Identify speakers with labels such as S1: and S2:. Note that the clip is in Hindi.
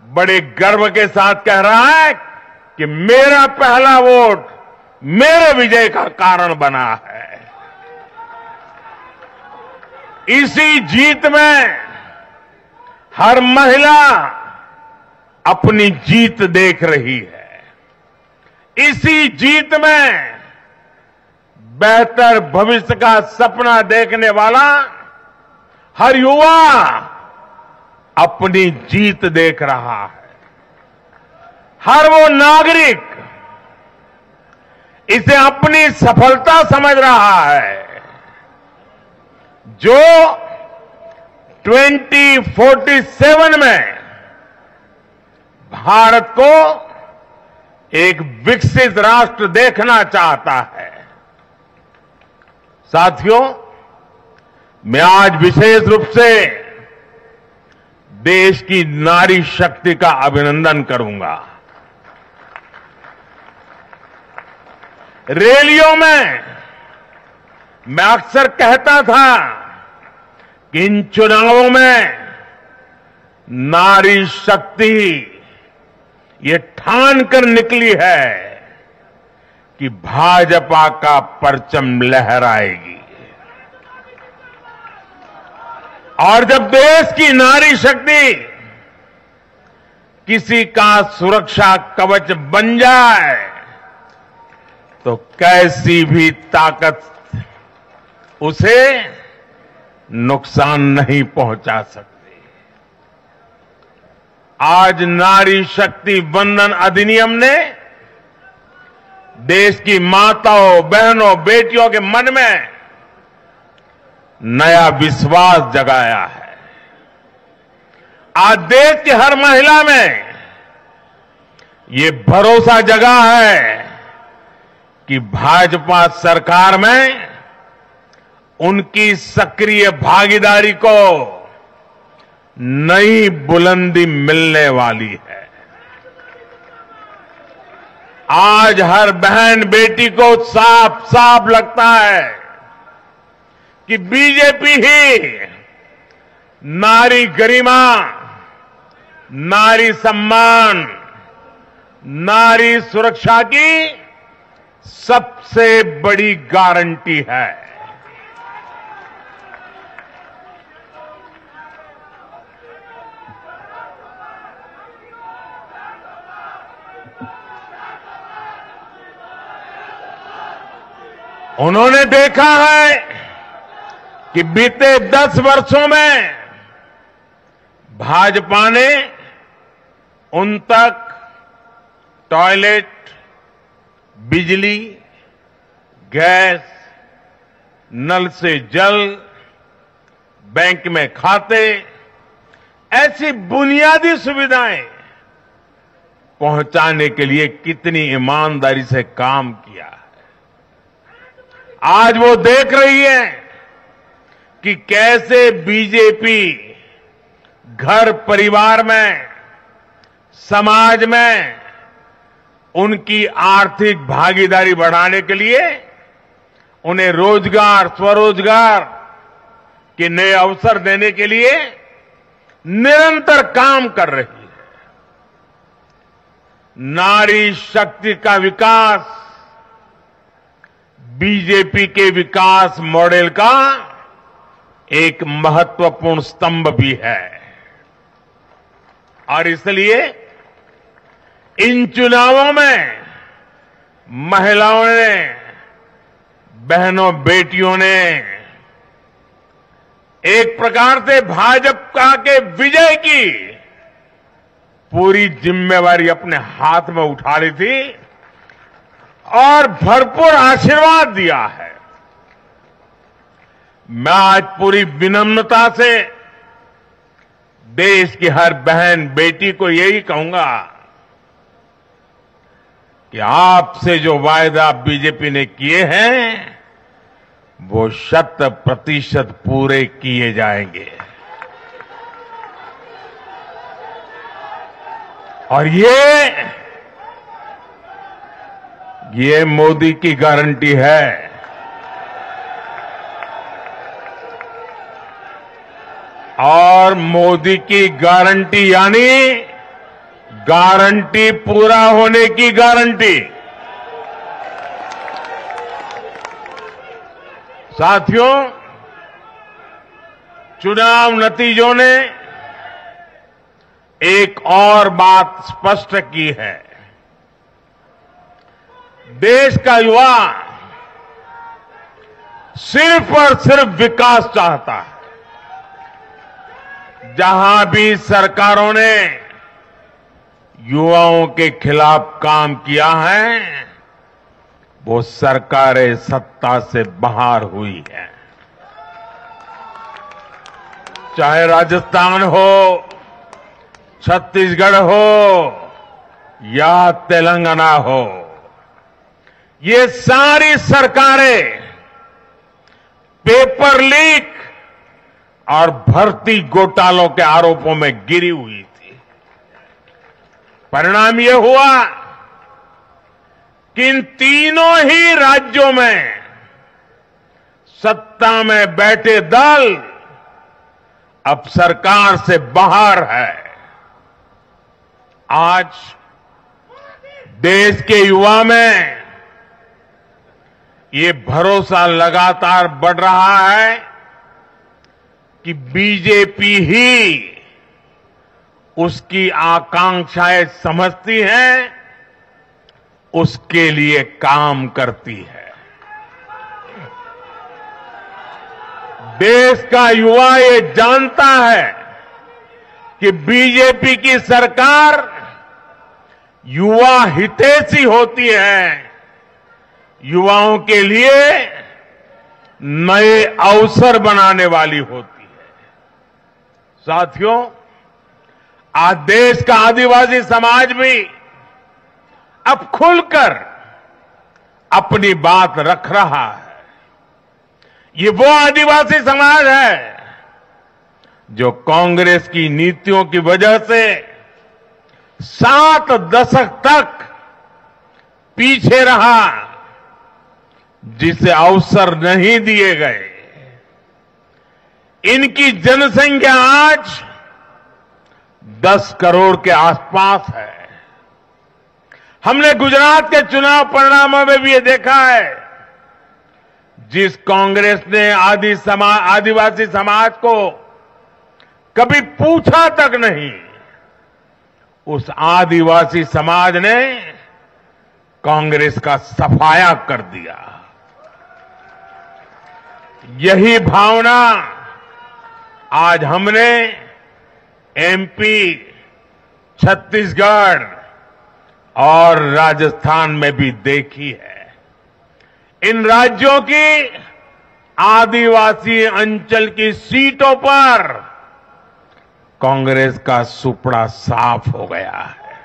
S1: बड़े गर्व के साथ कह रहा है कि मेरा पहला वोट मेरे विजय का कारण बना है। इसी जीत में हर महिला अपनी जीत देख रही है। इसी जीत में बेहतर भविष्य का सपना देखने वाला हर युवा अपनी जीत देख रहा है। हर वो नागरिक इसे अपनी सफलता समझ रहा है जो 2047 में भारत को एक विकसित राष्ट्र देखना चाहता है। साथियों, मैं आज विशेष रूप से देश की नारी शक्ति का अभिनंदन करूंगा। रैलियों में मैं अक्सर कहता था कि इन चुनावों में नारी शक्ति ये ठान कर निकली है कि भाजपा का परचम लहराएगी। और जब देश की नारी शक्ति किसी का सुरक्षा कवच बन जाए तो कैसी भी ताकत उसे नुकसान नहीं पहुंचा सकती। आज नारी शक्ति वंदन अधिनियम ने देश की माताओं, बहनों, बेटियों के मन में नया विश्वास जगाया है। आज देश की हर महिला में ये भरोसा जगा है कि भाजपा सरकार में उनकी सक्रिय भागीदारी को नई बुलंदी मिलने वाली है। आज हर बहन बेटी को साफ साफ लगता है कि बीजेपी ही नारी गरिमा, नारी सम्मान, नारी सुरक्षा की सबसे बड़ी गारंटी है। उन्होंने देखा है कि बीते 10 वर्षों में भाजपा ने उन तक टॉयलेट, बिजली, गैस, नल से जल, बैंक में खाते, ऐसी बुनियादी सुविधाएं पहुंचाने के लिए कितनी ईमानदारी से काम किया है। आज वो देख रही है कि कैसे बीजेपी घर परिवार में, समाज में उनकी आर्थिक भागीदारी बढ़ाने के लिए उन्हें रोजगार, स्वरोजगार के नए अवसर देने के लिए निरंतर काम कर रही है। नारी शक्ति का विकास बीजेपी के विकास मॉडल का एक महत्वपूर्ण स्तंभ भी है। और इसलिए इन चुनावों में महिलाओं ने, बहनों, बेटियों ने एक प्रकार से भाजपा के विजय की पूरी जिम्मेवारी अपने हाथ में उठा ली थी और भरपूर आशीर्वाद दिया है। मैं आज पूरी विनम्रता से देश की हर बहन बेटी को यही कहूंगा कि आपसे जो वायदा बीजेपी ने किए हैं वो 100% पूरे किए जाएंगे। और ये मोदी की गारंटी है। और मोदी की गारंटी यानी गारंटी पूरा होने की गारंटी। साथियों, चुनाव नतीजों ने एक और बात स्पष्ट की है। देश का युवा सिर्फ और सिर्फ विकास चाहता है। जहां भी सरकारों ने युवाओं के खिलाफ काम किया है, वो सरकारें सत्ता से बाहर हुई है। चाहे राजस्थान हो, छत्तीसगढ़ हो या तेलंगाना हो, ये सारी सरकारें पेपर लीक और भर्ती घोटालों के आरोपों में गिरी हुई थी। परिणाम यह हुआ कि इन तीनों ही राज्यों में सत्ता में बैठे दल अब सरकार से बाहर है। आज देश के युवा में ये भरोसा लगातार बढ़ रहा है कि बीजेपी ही उसकी आकांक्षाएं समझती है, उसके लिए काम करती है। देश का युवा ये जानता है कि बीजेपी की सरकार युवा हितैषी होती है, युवाओं के लिए नए अवसर बनाने वाली होती है। साथियों, आज देश का आदिवासी समाज भी अब खुलकर अपनी बात रख रहा है। ये वो आदिवासी समाज है जो कांग्रेस की नीतियों की वजह से 7 दशक तक पीछे रहा, जिसे अवसर नहीं दिए गए। इनकी जनसंख्या आज 10 करोड़ के आसपास है। हमने गुजरात के चुनाव परिणामों में भी ये देखा है, जिस कांग्रेस ने आदिवासी समाज को कभी पूछा तक नहीं, उस आदिवासी समाज ने कांग्रेस का सफाया कर दिया। यही भावना आज हमने एमपी, छत्तीसगढ़ और राजस्थान में भी देखी है। इन राज्यों की आदिवासी अंचल की सीटों पर कांग्रेस का सुपड़ा साफ हो गया है।